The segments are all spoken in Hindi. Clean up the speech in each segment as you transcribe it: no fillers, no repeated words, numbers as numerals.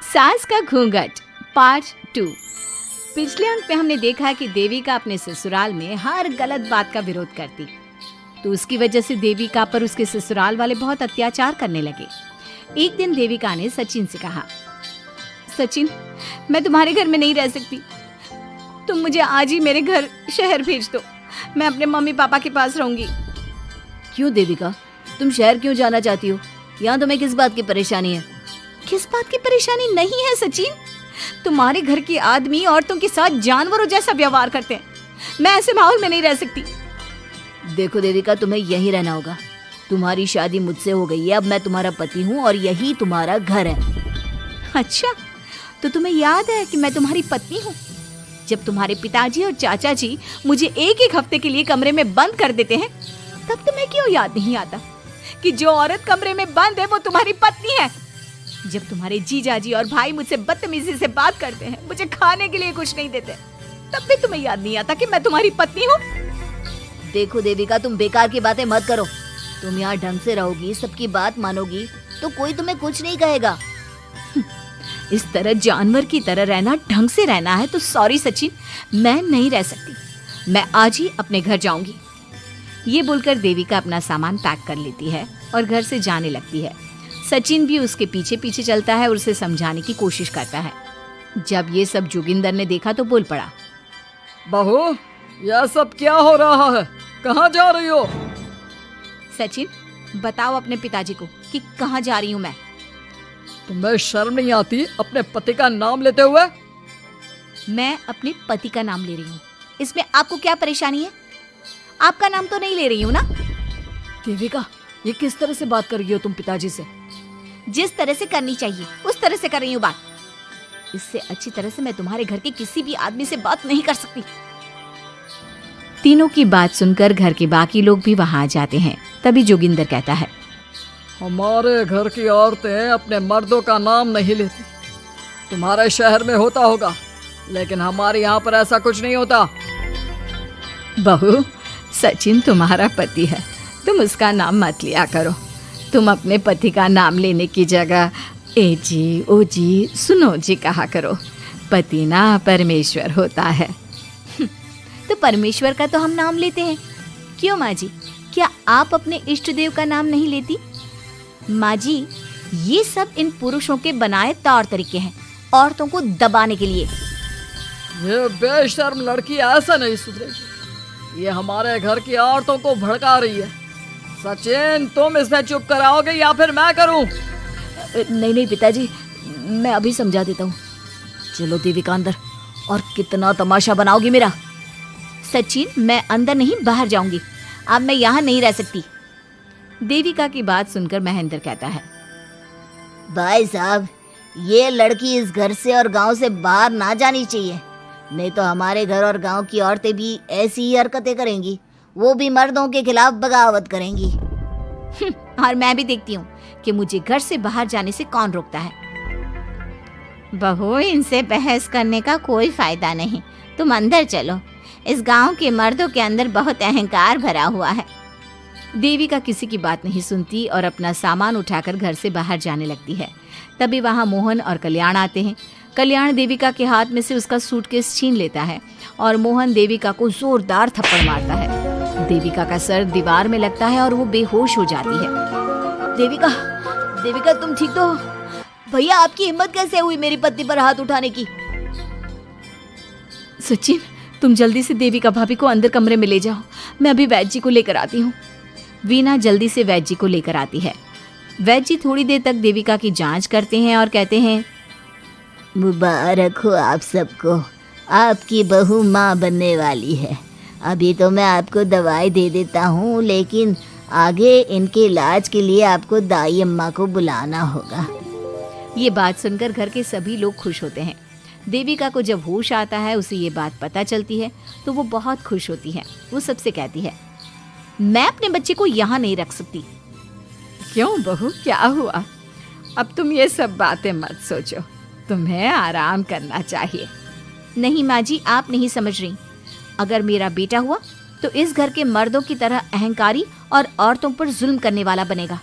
सास का घूंघट पार्ट 2। पिछले अंक में हमने देखा कि देविका अपने ससुराल में हर गलत बात का विरोध करती, तो उसकी वजह से देविका पर उसके ससुराल वाले बहुत अत्याचार करने लगे। एक दिन देविका ने सचिन से कहा, सचिन, मैं तुम्हारे घर में नहीं रह सकती, तुम मुझे आज ही मेरे घर शहर भेज दो, मैं अपने मम्मी पापा के पास रहूंगी। क्यों देविका, तुम शहर क्यों जाना चाहती हो? यहाँ तुम्हें किस बात की परेशानी है? किस बात की परेशानी नहीं है सचिन, तुम्हारे घर के आदमी औरतों के साथ जानवरों जैसा व्यवहार करते हैं, मैं ऐसे माहौल में नहीं रह सकती। देखो देविका, तुम्हें यहीं रहना होगा। तुम्हारी शादी मुझसे हो गई है, अब मैं तुम्हारा पति हूँ और यही तुम्हारा घर है। अच्छा, तो तुम्हें याद है कि मैं तुम्हारी पत्नी हूँ? जब तुम्हारे पिताजी और चाचा जी मुझे एक हफ्ते के लिए कमरे में बंद कर देते हैं, तब तुम्हें क्यों याद नहीं आता कि जो औरत कमरे में बंद है वो तुम्हारी पत्नी है? जब तुम्हारे जीजाजी और भाई मुझसे बदतमीजी से बात करते हैं, मुझे खाने के लिए कुछ नहीं देते, तब भी तुम्हें याद नहीं आता कि मैं तुम्हारी पत्नी हूँ? देखो देविका, तुम बेकार की बातें मत करो। तुम यहाँ ढंग से रहोगी, सबकी बात मानोगी, तो कोई तुम्हें कुछ नहीं कहेगा। इस तरह जानवर की तरह रहना ढंग से रहना है तो सॉरी सचिन, मैं नहीं रह सकती, मैं आज ही अपने घर जाऊंगी। ये बोलकर देविका अपना सामान पैक कर लेती है और घर से जाने लगती है। सचिन भी उसके पीछे पीछे चलता है और उसे समझाने की कोशिश करता है। जब ये सब जोगिंदर ने देखा तो बोल पड़ा, बहू, यह सब क्या हो रहा है? कहाँ जा रही हो? सचिन, बताओ अपने पिताजी को कि कहाँ जा रही हूँ मैं। तुम्हें शर्म नहीं आती अपने पति का नाम लेते हुए? मैं अपने पति का नाम ले रही हूँ, इसमें आपको क्या परेशानी है? आपका नाम तो नहीं ले रही हूँ ना? देविका, ये किस तरह से बात कर रही हो तुम पिताजी से? जिस तरह से करनी चाहिए उस तरह से कर रही हूँ बात। इससे अच्छी तरह से मैं तुम्हारे घर के किसी भी आदमी से बात नहीं कर सकती। तीनों की बात सुनकर घर के बाकी लोग भी वहां आ जाते हैं। तभी जोगिंदर कहता है, हमारे घर की औरतें अपने मर्दों का नाम नहीं लेती। तुम्हारे शहर में होता होगा, लेकिन हमारे यहाँ पर ऐसा कुछ नहीं होता। बहू, सचिन तुम्हारा पति है, तुम उसका नाम मत लिया करो। तुम अपने पति का नाम लेने की जगह ए जी, ओ जी, सुनो जी कहा करो। पति ना परमेश्वर होता है। तो परमेश्वर का तो हम नाम लेते हैं। क्यों माँ जी, क्या आप अपने इष्ट देव का नाम नहीं लेती? माँ जी, ये सब इन पुरुषों के बनाए तौर तरीके हैं, औरतों को दबाने के लिए। ये बेशर्म लड़की ऐसा नहीं सुधरेगी। ये हमारे घर की औरतों को भड़का रही है। सचिन, तुम इसे चुप कराओगे या फिर मैं करूं? नहीं पिताजी, मैं अभी समझा देता हूँ। चलो देविका अंदर, और कितना तमाशा बनाओगी मेरा। सचिन, मैं अंदर नहीं बाहर जाऊंगी, अब मैं यहाँ नहीं रह सकती। देविका की बात सुनकर महेंद्र कहता है, भाई साहब, ये लड़की इस घर से और गांव से बाहर ना जानी चाहिए, नहीं तो हमारे घर और गांव की औरतें भी ऐसी ही हरकतें करेंगी, वो भी मर्दों के खिलाफ बगावत करेंगी। और मैं भी देखती हूँ कि मुझे घर से बाहर जाने से कौन रोकता है। बहू, इनसे बहस करने का कोई फायदा नहीं, तुम अंदर चलो। इस गांव के मर्दों के अंदर बहुत अहंकार भरा हुआ है। देविका किसी की बात नहीं सुनती और अपना सामान उठाकर घर से बाहर जाने लगती है। तभी वहां मोहन और कल्याण आते हैं। कल्याण देविका के हाथ में से उसका सूटकेस छीन लेता है और मोहन देविका को जोरदार थप्पड़ मारता है। देविका का सर दीवार में लगता है और वो बेहोश हो जाती है। देविका, देविका, तुम ठीक तो हो? भैया, आपकी हिम्मत कैसे हुई मेरी पत्नी पर हाथ उठाने की? सचिन, तुम जल्दी से देविका भाभी को अंदर कमरे में ले जाओ, मैं अभी वैद्य जी को लेकर आती हूँ। वीना जल्दी से वैद्य जी को लेकर आती है। वैद्य जी थोड़ी देर तक देविका की जांच करते हैं और कहते हैं, मुबारक हो आप सबको, आपकी बहू माँ बनने वाली है। अभी तो मैं आपको दवाई दे देता हूँ, लेकिन आगे इनके इलाज के लिए आपको दाई अम्मा को बुलाना होगा। ये बात सुनकर घर के सभी लोग खुश होते हैं। देविका को जब होश आता है, उसे ये बात पता चलती है तो वो बहुत खुश होती है। वो सबसे कहती है, मैं अपने बच्चे को यहाँ नहीं रख सकती। क्यों बहू, क्या हुआ? अब तुम ये सब बातें मत सोचो, तुम्हें आराम करना चाहिए। नहीं माँ जी, आप नहीं समझ रही। अगर मेरा बेटा हुआ तो इस घर के मर्दों की तरह अहंकारी और औरतों पर जुल्म करने वाला बनेगा,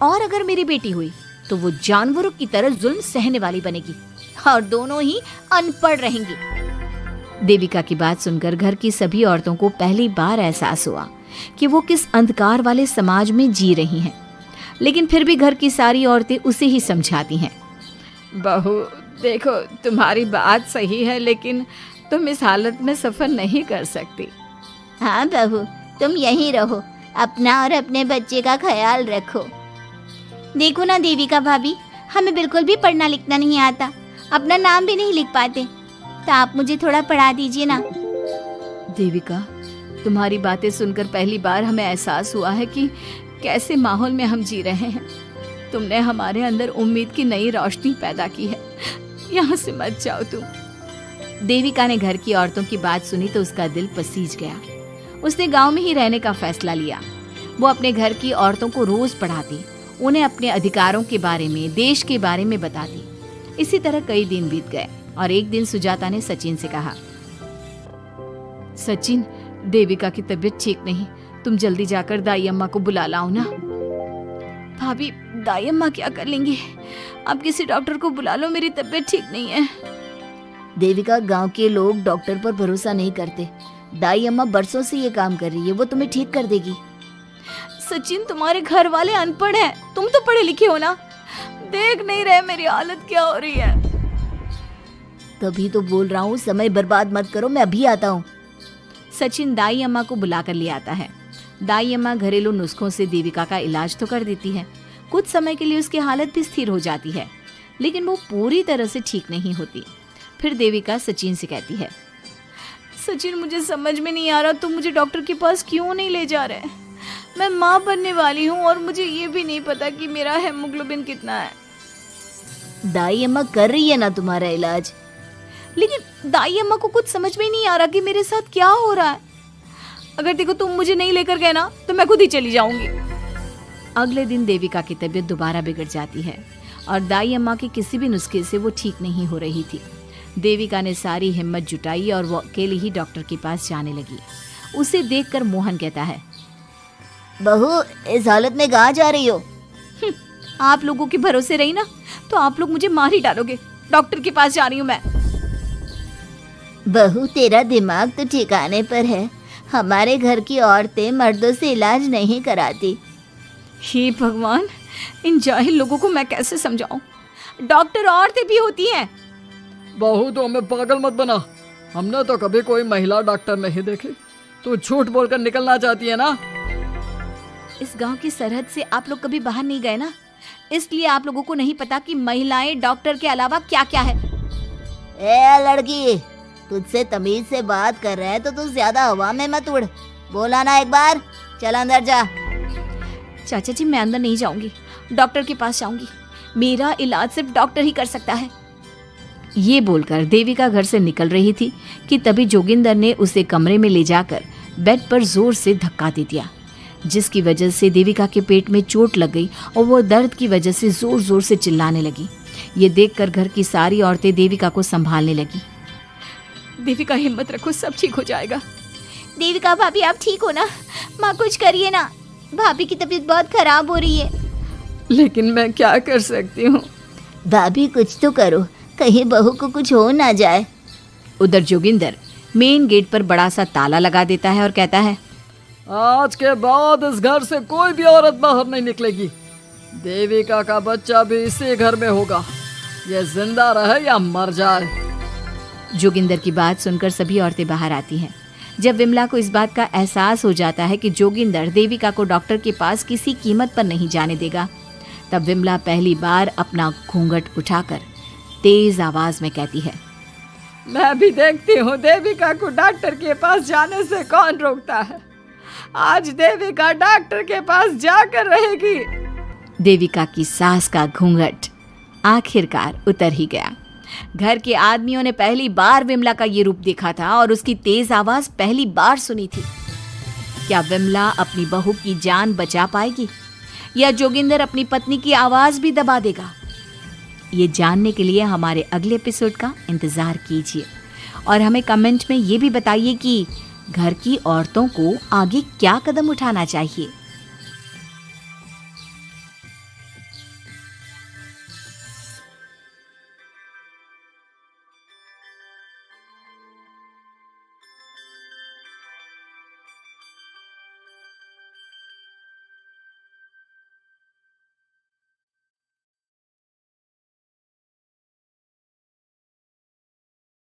और अगर मेरी बेटी हुई तो वो जानवरों की तरह जुल्म सहने वाली बनेगी और दोनों ही अनपढ़ रहेंगी। देविका की बात सुनकर घर की सभी औरतों को पहली बार एहसास हुआ कि वो किस अंधकार वाले समाज में जी रही हैं। लेकिन फिर भी घर की सारी औरतें उसे ही समझाती हैं। बहू देखो, तुम्हारी बात सही है, लेकिन तुम इस हालत में सफर नहीं कर सकती। हाँ बहू, तुम यहीं रहो, अपना और अपने बच्चे का ख्याल रखो। देखो ना देविका भाभी, हमें बिल्कुल भी पढ़ना लिखना नहीं आता, अपना नाम भी नहीं लिख पाते, तो आप मुझे थोड़ा पढ़ा दीजिए ना। देविका, तुम्हारी बातें सुनकर पहली बार हमें एहसास हुआ है कि कैसे माहौल में हम जी रहे हैं। तुमने हमारे अंदर उम्मीद की नई रोशनी पैदा की है। यहाँ से मत जाओ तुम। देविका ने घर की औरतों की बात सुनी तो उसका दिल पसीज गया। उसने गांव में ही रहने का फैसला लिया। वो अपने घर की औरतों को रोज पढ़ाती, उन्हें अपने अधिकारों के बारे में, देश के बारे में बताती। इसी तरह कई दिन बीत गए और एक दिन सुजाता ने सचिन से कहा, सचिन, देविका की तबीयत ठीक नहीं, तुम जल्दी जाकर दाई अम्मा को बुला लाओ ना। भाभी, दाई अम्मा क्या कर लेंगी? आप किसी डॉक्टर को बुला लो, मेरी तबीयत ठीक नहीं है। देविका, गांव के लोग डॉक्टर पर भरोसा नहीं करते। दाई अम्मा बरसों से ये काम कर रही है, वो तुम्हें ठीक कर देगी। सचिन, तुम्हारे घर वाले अनपढ़ हैं, तुम तो पढ़े लिखे हो ना, देख नहीं रहे मेरी हालत क्या हो रही है। तभी तो बोल रहा हूँ, समय बर्बाद मत करो, मैं अभी आता हूँ। सचिन दाई अम्मा को बुलाकर ले आता है। दाई अम्मा घरेलू नुस्खों से देविका का इलाज तो कर देती है। कुछ समय के लिए उसकी हालत भी स्थिर हो जाती है, लेकिन वो पूरी तरह से ठीक नहीं होती। फिर देविका सचिन से कहती है, सचिन, मुझे समझ में नहीं आ रहा तुम मुझे डॉक्टर के पास क्यों नहीं ले जा रहे। मैं माँ बनने वाली हूँ और मुझे ये भी नहीं पता कि मेरा हेमोग्लोबिन कितना है। दाई अम्मा कर रही है ना तुम्हारा इलाज। लेकिन दाई अम्मा को कुछ समझ में नहीं आ रहा कि मेरे साथ क्या हो रहा है। अगर देखो तुम मुझे नहीं लेकर गए ना तो मैं खुद ही चली जाऊंगी। अगले दिन देविका की तबीयत दोबारा बिगड़ जाती है और दाई अम्मा के किसी भी नुस्खे से वो ठीक नहीं हो रही थी। देविका ने सारी हिम्मत जुटाई और वो अकेले ही डॉक्टर के पास जाने लगी। उसे देखकर मोहन कहता है, बहू, इस हालत में कहाँ जा रही हो? आप लोगों के भरोसे रही ना तो आप लोग मुझे मार ही डालोगे। डॉक्टर के पास जा रही हूँ मैं। बहू, तेरा दिमाग तो ठिकाने पर है। हमारे घर की औरतें मर्दों से इलाज नहीं कराती। हे भगवान, इन जाहिल लोगों को मैं कैसे समझाऊं? डॉक्टर औरतें भी होती हैं। बहू, तो हमें पागल मत बना, हमने तो कभी कोई महिला डॉक्टर नहीं देखी। तू झूठ बोलकर निकलना चाहती है ना? इस गांव की सरहद से आप लोग कभी बाहर नहीं गए ना, इसलिए आप लोगों को नहीं पता कि महिलाएं डॉक्टर के अलावा क्या क्या है। ए लड़की, तुझसे तमीज से बात कर रहे हैं तो तू ज्यादा हवा में मत उड़। बोला ना एक बार, चल अंदर जा। चाचा जी, मैं अंदर नहीं जाऊंगी, डॉक्टर के पास जाऊंगी। मेरा इलाज सिर्फ डॉक्टर ही कर सकता है। ये बोलकर देविका घर से निकल रही थी कि तभी जोगिंदर ने उसे कमरे में ले जाकर बेड पर जोर से धक्का दे दिया, जिसकी वजह से देविका के पेट में चोट लग गई और वो दर्द की वजह से जोर जोर से चिल्लाने लगी। ये देखकर घर की सारी औरतें देविका को संभालने लगी। देविका, हिम्मत रखो, सब ठीक हो जाएगा। देविका भाभी, आप ठीक हो ना? माँ, कुछ करिए ना, भाभी की तबीयत बहुत खराब हो रही है। लेकिन मैं क्या कर सकती हूँ? भाभी, कुछ तो करो, कहीं बहू को कुछ हो ना जाए। उधर जोगिंदर मेन गेट पर बड़ा सा ताला लगा देता है और कहता है, आज के बाद इस घर से कोई भी औरत बाहर नहीं निकलेगी। देविका का बच्चा भी इसी घर में होगा, ये जिंदा रहे या मर जाए। जोगिंदर की बात सुनकर सभी औरतें बाहर आती हैं। जब विमला को इस बात का एहसास हो जाता है कि जोगिंदर देविका को डॉक्टर के पास किसी कीमत पर नहीं जाने देगा, तब विमला पहली बार अपना घूंघट उठाकर तेज आवाज में कहती है, मैं भी देखती हूँ देविका को डॉक्टर के पास जाने से कौन रोकता है। आज देविका डॉक्टर के पास जाकर रहेगी। देविका की सास का घूंघट आखिरकार उतर ही गया। घर के आदमियों ने पहली बार विमला का ये रूप देखा था और उसकी तेज आवाज पहली बार सुनी थी। क्या विमला अपनी बहू की जान बचा पाएगी या जोगिंदर अपनी पत्नी की आवाज भी दबा देगा? ये जानने के लिए हमारे अगले एपिसोड का इंतजार कीजिए और हमें कमेंट में ये भी बताइए कि घर की औरतों को आगे क्या कदम उठाना चाहिए।